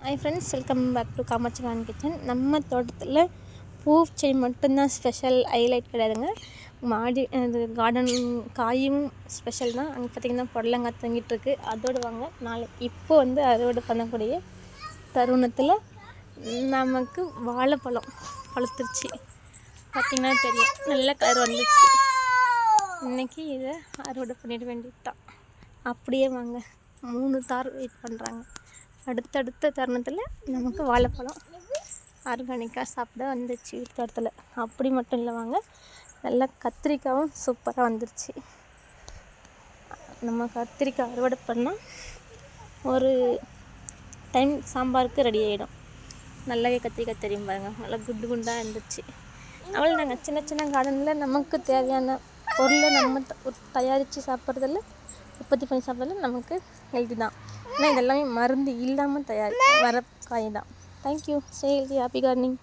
Hi friends, welcome back to Kamakshi garden kitchen. நம்ம தோட்டத்தில் பூ செடி மட்டும்தான் ஸ்பெஷல், ஹைலைட் கிடையாதுங்க. மாடி அது கார்டன் காயும் ஸ்பெஷல் தான். அங்கே பார்த்திங்கன்னா புடலங்காய் தங்கிட்டுருக்கு. அதோடு வாங்க இப்போ அறுவடை பண்ணக்கூடிய தருணத்தில் நமக்கு வாழைப்பழம் பழுத்துருச்சு. பார்த்திங்கன்னா தெரியும், நல்ல கலர் வந்துச்சு. இன்றைக்கி இதை அறுவடை பண்ணிட வேண்டியது தான். அப்படியே வாங்க, 3 தார் வெயிட் பண்ணுறாங்க. அடுத்தடுத்த தருணத்தில் நமக்கு வாழைப்பழம் ஆர்கானிக்காக சாப்பிட வந்துருச்சு தோட்டத்தில். அப்படி மட்டும் இல்லை, வாங்க நல்லா கத்திரிக்காயும் சூப்பராக வந்துருச்சு. நம்ம கத்திரிக்காய் அறுவடை பண்ணால் ஒரு டைம் சாம்பாருக்கு ரெடி ஆகிடும். நல்லாவே கத்திரிக்காய் தெரியும் பாருங்கள், நல்லா குண்டு குண்டாக இருந்துச்சு. அவ்வளோ நாங்கள் சின்ன சின்ன கார்டனில் நமக்கு தேவையான பொருளை நம்ம தயாரித்து சாப்பிட்றதில்ல, உற்பத்தி பண்ணி சாப்பிட்றதில்ல, நமக்கு ஹெல்தி தான். ஏன்னா இதெல்லாமே மருந்து இல்லாமல் வர காய் தான். Thank you. Stay healthy, happy gardening.